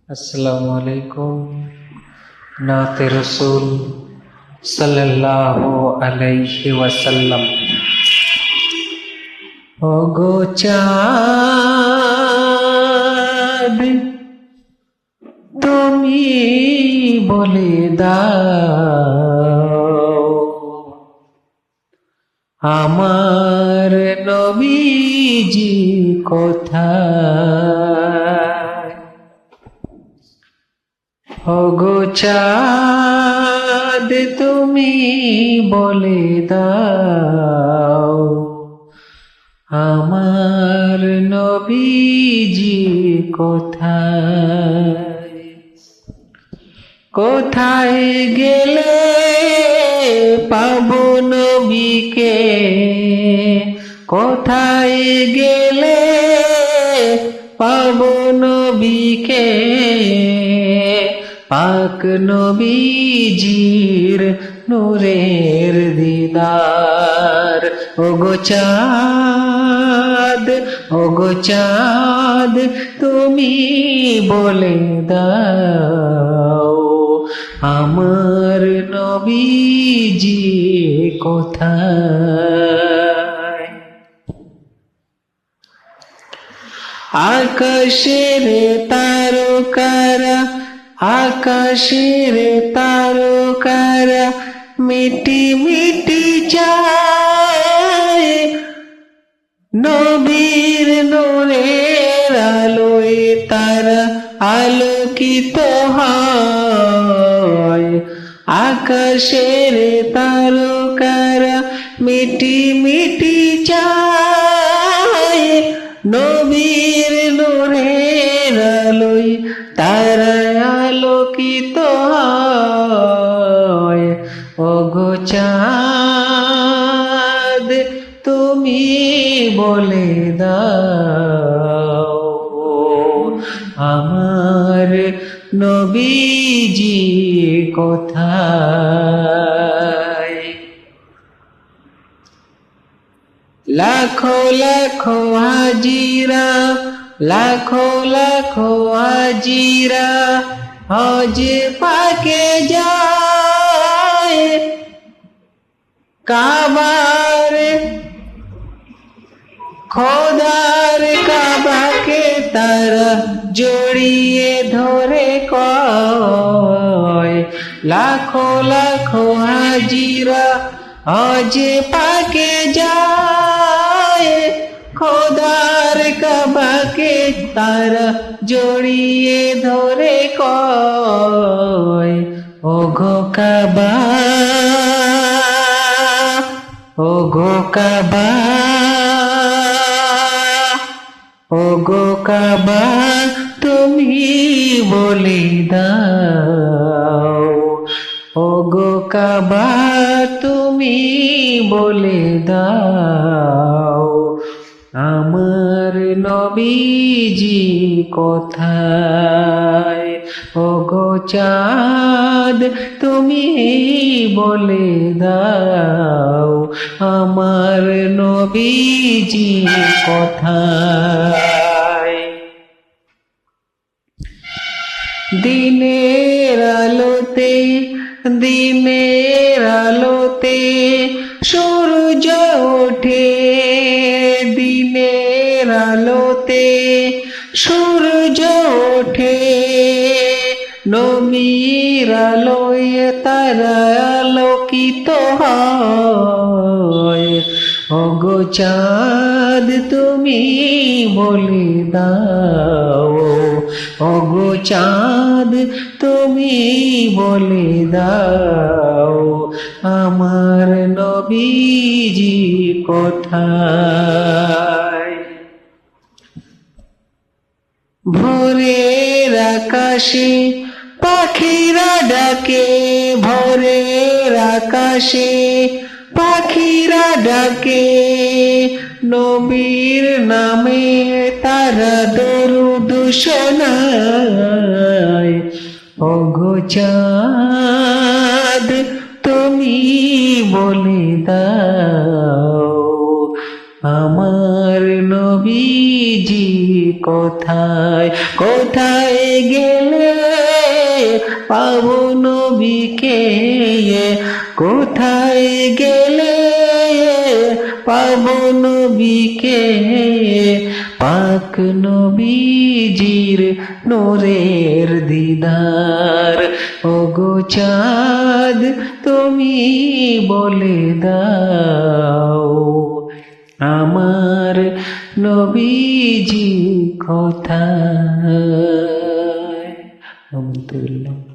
আসসালামু আলাইকুম। নাতে রসুল সাল্লাল্লাহু আলাইহি ওয়াসাল্লাম। ওগো চাঁদ, তুমি বলে দাও আমার নবীজি কোথায়। ওগো চাঁদ, তুমি বলে দাও আমার নবীজি কোথায়। কোথায় গেলে পাবো নবীকে, কোথায় গেলে পাবো নবীকে, পাক নবীজির নূরের দিদার। ওগো চাঁদ, ওগো চাঁদ, তুমি বলে দাও আমার নবীজি কোথায়। আকাশের তারকারা, আকাশের তারকারা মিটি মিটি চায় নবীর নূরের আলোয় তারা আলোকিত হয়। আকাশের তারকারা মিটি মিটি চায় নবীর নূরের আলোয় তারা আলোকিত হয়। ওগো চাঁদ, তুমি বলে দাও আমার নবীজি কোথায়। লাখো লাখো হাজিরা, লাখো লাখো হাজিরা হজ পাকে যায় কাবার খোদার কাবাকে তারা জড়িয়ে ধরে কয়। লাখো লাখো হাজিরা হজ পাকে যায় খোদার কাবাকে তারা জড়িয়ে ধরে কয়। ওগো কাবা, ওগো কাবা, ওগো কাবা, তুমি বলে দাও। ওগো কাবা, তুমি বলে দাও আমার নবীজি কোথায়। ওগো চাঁদ, তুমি বলে দাও আমার নবীজি কোথায়। দিনের আলোতে, দিনের আলোতে সূর্য ওঠে, দিনের আলোতে সূর্য ওঠে নবীর আলোয় তারা আলোকিত হয়। ওগো চাঁদ, তুমি বলে দাও, ওগো চাঁদ, তুমি বলে দাও আমার নবীজি কোথায়। ভোরের আকাশে পাখিরা ডাকে, ভোরের আকাশে পাখিরা ডাকে নবীর নামে তারা দরুদ শোনায়। ওগো চাঁদ, তুমি বলে দাও আমার নবীজি কোথায় কোথায় গেলে পাবো নবীকে কোথায় গেলে পাবো নবীকে পাক নবীজির নূরের দিদার ওগো চাঁদ তুমি বলে দাও আমার নবীজি কোথায়। আলহামদুলিল্লাহ।